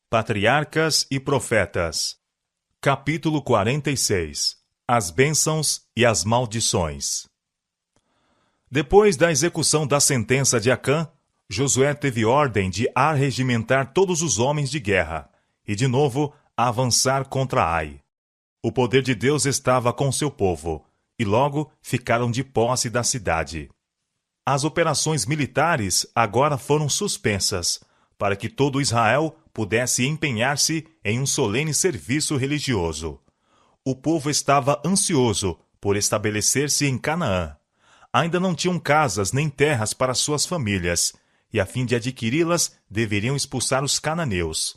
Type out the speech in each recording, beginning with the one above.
Patriarcas e Profetas. Capítulo 46. As bênçãos e as maldições. Depois da execução da sentença de Acã, Josué teve ordem de arregimentar todos os homens de guerra e, de novo, avançar contra Ai. O poder de Deus estava com seu povo, e logo ficaram de posse da cidade. As operações militares agora foram suspensas, para que todo Israel pudesse empenhar-se em um solene serviço religioso. O povo estava ansioso por estabelecer-se em Canaã. Ainda não tinham casas nem terras para suas famílias, e a fim de adquiri-las deveriam expulsar os cananeus.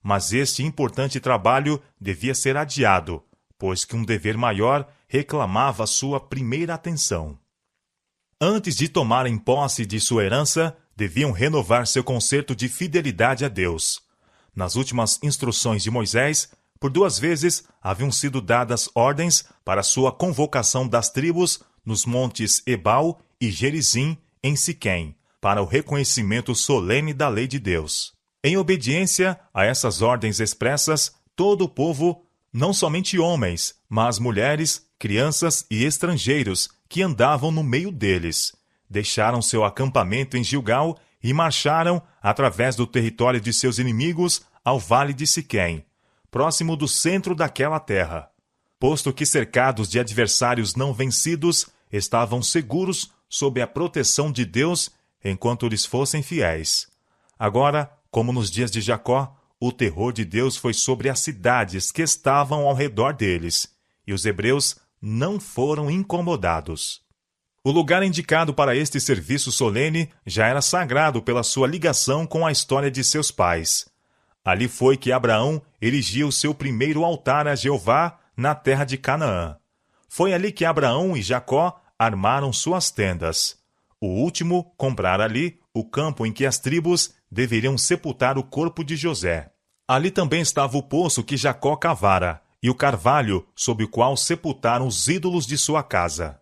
Mas este importante trabalho devia ser adiado, pois que um dever maior reclamava sua primeira atenção. Antes de tomarem posse de sua herança, deviam renovar seu concerto de fidelidade a Deus. Nas últimas instruções de Moisés, por 2 vezes haviam sido dadas ordens para sua convocação das tribos nos montes Ebal e Gerizim, em Siquém, para o reconhecimento solene da lei de Deus. Em obediência a essas ordens expressas, todo o povo, não somente homens, mas mulheres, crianças e estrangeiros que andavam no meio deles, deixaram seu acampamento em Gilgal e marcharam, através do território de seus inimigos, ao vale de Siquém, próximo do centro daquela terra. Posto que cercados de adversários não vencidos, estavam seguros sob a proteção de Deus enquanto lhes fossem fiéis. Agora, como nos dias de Jacó, o terror de Deus foi sobre as cidades que estavam ao redor deles, e os hebreus não foram incomodados. O lugar indicado para este serviço solene já era sagrado pela sua ligação com a história de seus pais. Ali foi que Abraão erigiu seu primeiro altar a Jeová na terra de Canaã. Foi ali que Abraão e Jacó armaram suas tendas. O último comprara ali o campo em que as tribos deveriam sepultar o corpo de José. Ali também estava o poço que Jacó cavara, e o carvalho sob o qual sepultaram os ídolos de sua casa.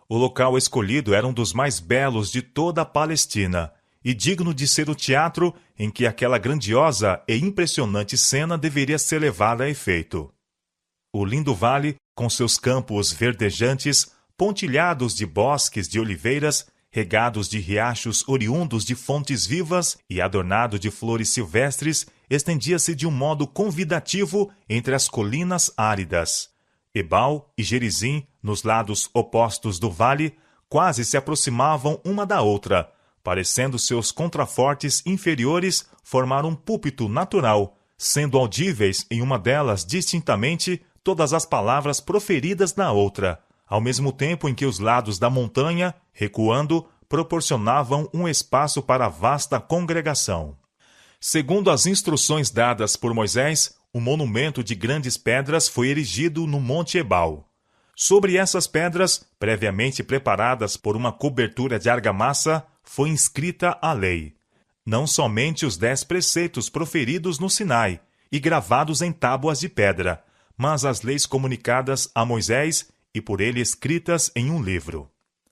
O local escolhido era um dos mais belos de toda a Palestina, e digno de ser o teatro em que aquela grandiosa e impressionante cena deveria ser levada a efeito. O lindo vale, com seus campos verdejantes, pontilhados de bosques de oliveiras, regados de riachos oriundos de fontes vivas e adornado de flores silvestres, estendia-se de um modo convidativo entre as colinas áridas. Ebal e Gerizim, nos lados opostos do vale, quase se aproximavam uma da outra, parecendo seus contrafortes inferiores formar um púlpito natural, sendo audíveis em uma delas distintamente todas as palavras proferidas na outra, ao mesmo tempo em que os lados da montanha, recuando, proporcionavam um espaço para a vasta congregação. Segundo as instruções dadas por Moisés, um monumento de grandes pedras foi erigido no Monte Ebal. Sobre essas pedras, previamente preparadas por uma cobertura de argamassa, foi inscrita a lei. Não somente os 10 preceitos proferidos no Sinai e gravados em tábuas de pedra, mas as leis comunicadas a Moisés e por ele escritas em um livro.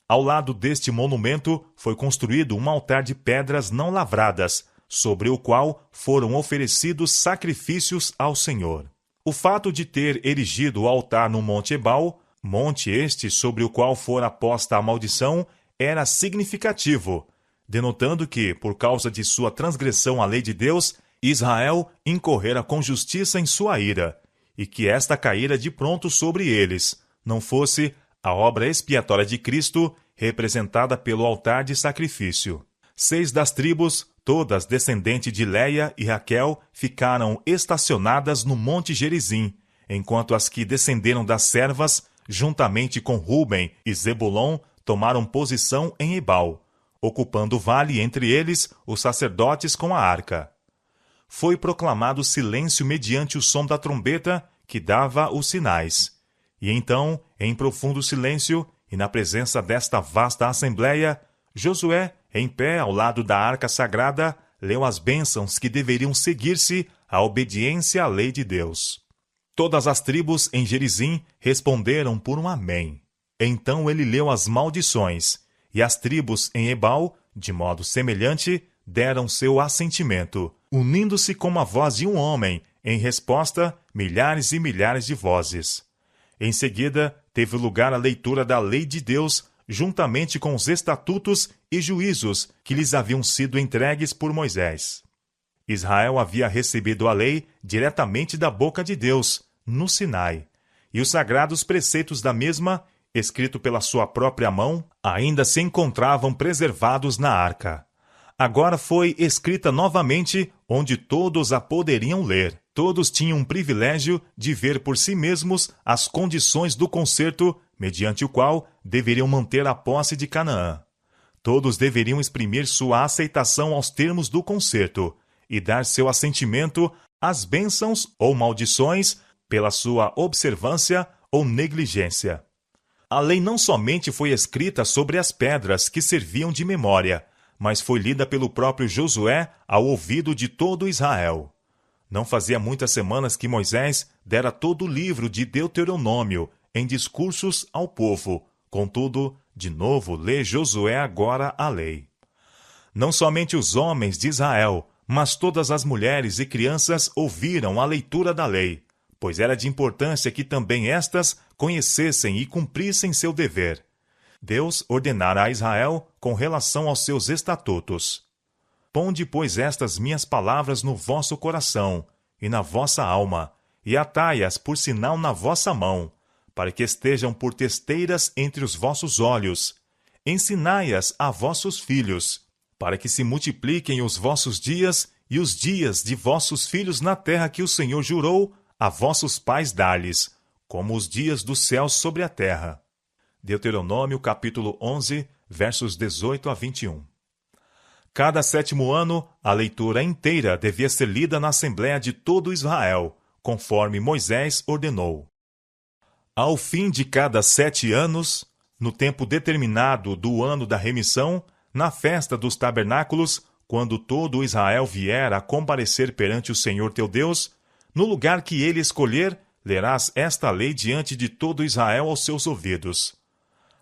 Ao lado deste monumento foi construído um altar de pedras não lavradas, sobre o qual foram oferecidos sacrifícios ao Senhor. O fato de ter erigido o altar no Monte Ebal, monte este sobre o qual fora posta a maldição, era significativo, denotando que, por causa de sua transgressão à lei de Deus, Israel incorrera com justiça em sua ira, e que esta caíra de pronto sobre eles, não fosse a obra expiatória de Cristo, representada pelo altar de sacrifício. 6 das tribos, todas descendentes de Leia e Raquel, ficaram estacionadas no Monte Gerizim, enquanto as que descenderam das servas, juntamente com Ruben e Zebulon, tomaram posição em Ebal, ocupando o vale entre eles os sacerdotes com a arca. Foi proclamado silêncio mediante o som da trombeta que dava os sinais. E então, em profundo silêncio, e na presença desta vasta assembleia, Josué, em pé ao lado da arca sagrada, leu as bênçãos que deveriam seguir-se à obediência à lei de Deus. Todas as tribos em Gerizim responderam por um amém. Então ele leu as maldições, e as tribos em Ebal, de modo semelhante, deram seu assentimento, unindo-se com a voz de um homem, em resposta, milhares e milhares de vozes. Em seguida, teve lugar a leitura da lei de Deus, juntamente com os estatutos e juízos que lhes haviam sido entregues por Moisés. Israel havia recebido a lei diretamente da boca de Deus, no Sinai, e os sagrados preceitos da mesma, escrito pela sua própria mão, ainda se encontravam preservados na arca. Agora foi escrita novamente, onde todos a poderiam ler. Todos tinham o privilégio de ver por si mesmos as condições do concerto, mediante o qual deveriam manter a posse de Canaã. Todos deveriam exprimir sua aceitação aos termos do concerto e dar seu assentimento às bênçãos ou maldições pela sua observância ou negligência. A lei não somente foi escrita sobre as pedras que serviam de memória, mas foi lida pelo próprio Josué ao ouvido de todo Israel. Não fazia muitas semanas que Moisés dera todo o livro de Deuteronômio em discursos ao povo. Contudo, de novo lê Josué agora a lei. Não somente os homens de Israel, mas todas as mulheres e crianças ouviram a leitura da lei, pois era de importância que também estas conhecessem e cumprissem seu dever. Deus ordenara a Israel com relação aos seus estatutos. Ponde, pois, estas minhas palavras no vosso coração e na vossa alma, e atai-as por sinal na vossa mão, para que estejam por testeiras entre os vossos olhos. Ensinai-as a vossos filhos, para que se multipliquem os vossos dias e os dias de vossos filhos na terra que o Senhor jurou a vossos pais dar-lhes, como os dias dos céus sobre a terra. Deuteronômio capítulo 11, versos 18 a 21. Cada 7º ano, a leitura inteira devia ser lida na Assembleia de todo Israel, conforme Moisés ordenou. Ao fim de cada 7 anos, no tempo determinado do ano da remissão, na festa dos tabernáculos, quando todo Israel vier a comparecer perante o Senhor teu Deus, no lugar que ele escolher, lerás esta lei diante de todo Israel aos seus ouvidos.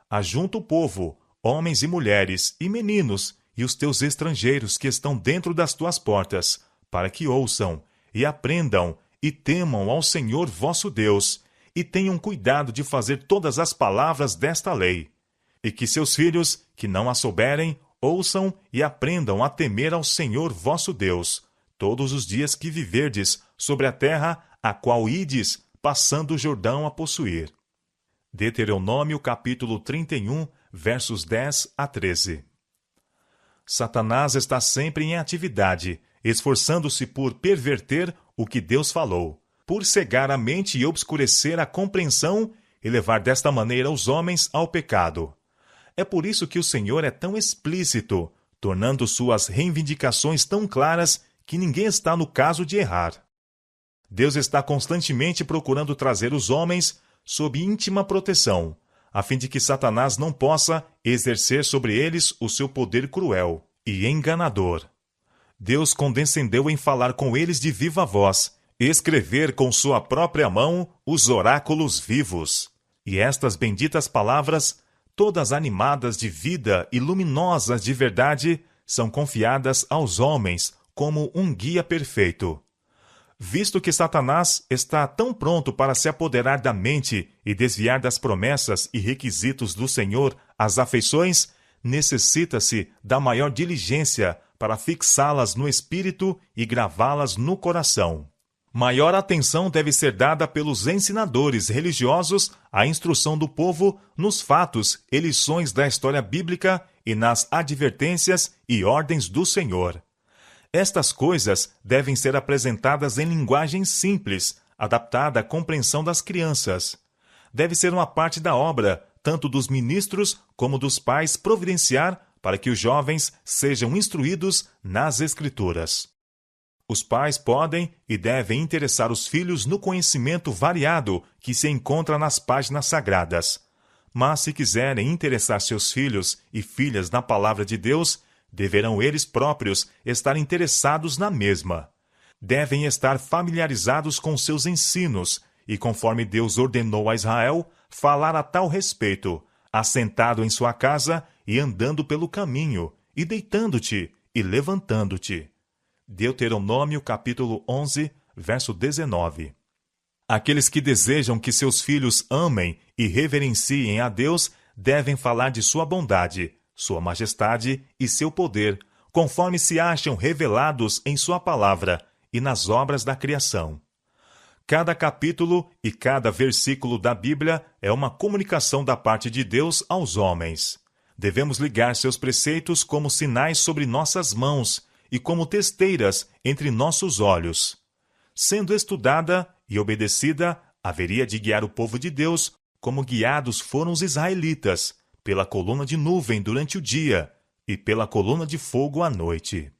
Ajunta o povo, homens e mulheres, e meninos, e os teus estrangeiros que estão dentro das tuas portas, para que ouçam, e aprendam, e temam ao Senhor vosso Deus, e tenham cuidado de fazer todas as palavras desta lei. E que seus filhos, que não a souberem, ouçam e aprendam a temer ao Senhor vosso Deus, todos os dias que viverdes sobre a terra a qual ides, passando o Jordão a possuir. Deuteronômio capítulo 31, versos 10 a 13. Satanás está sempre em atividade, esforçando-se por perverter o que Deus falou, por cegar a mente e obscurecer a compreensão e levar desta maneira os homens ao pecado. É por isso que o Senhor é tão explícito, tornando suas reivindicações tão claras que ninguém está no caso de errar. Deus está constantemente procurando trazer os homens sob íntima proteção, a fim de que Satanás não possa exercer sobre eles o seu poder cruel e enganador. Deus condescendeu em falar com eles de viva voz, escrever com sua própria mão os oráculos vivos. E estas benditas palavras, todas animadas de vida e luminosas de verdade, são confiadas aos homens como um guia perfeito. Visto que Satanás está tão pronto para se apoderar da mente e desviar das promessas e requisitos do Senhor as afeições, necessita-se da maior diligência para fixá-las no espírito e gravá-las no coração. Maior atenção deve ser dada pelos ensinadores religiosos à instrução do povo nos fatos e lições da história bíblica e nas advertências e ordens do Senhor. Estas coisas devem ser apresentadas em linguagem simples, adaptada à compreensão das crianças. Deve ser uma parte da obra, tanto dos ministros como dos pais, providenciar para que os jovens sejam instruídos nas Escrituras. Os pais podem e devem interessar os filhos no conhecimento variado que se encontra nas páginas sagradas. Mas se quiserem interessar seus filhos e filhas na palavra de Deus, deverão eles próprios estar interessados na mesma. Devem estar familiarizados com seus ensinos e, conforme Deus ordenou a Israel, falar a tal respeito, assentado em sua casa e andando pelo caminho, e deitando-te e levantando-te. Deuteronômio capítulo 11, verso 19. Aqueles que desejam que seus filhos amem e reverenciem a Deus devem falar de sua bondade, sua majestade e seu poder, conforme se acham revelados em sua palavra e nas obras da criação. Cada capítulo e cada versículo da Bíblia é uma comunicação da parte de Deus aos homens. Devemos ligar seus preceitos como sinais sobre nossas mãos e como testeiras entre nossos olhos. Sendo estudada e obedecida, haveria de guiar o povo de Deus como guiados foram os israelitas, pela coluna de nuvem durante o dia e pela coluna de fogo à noite.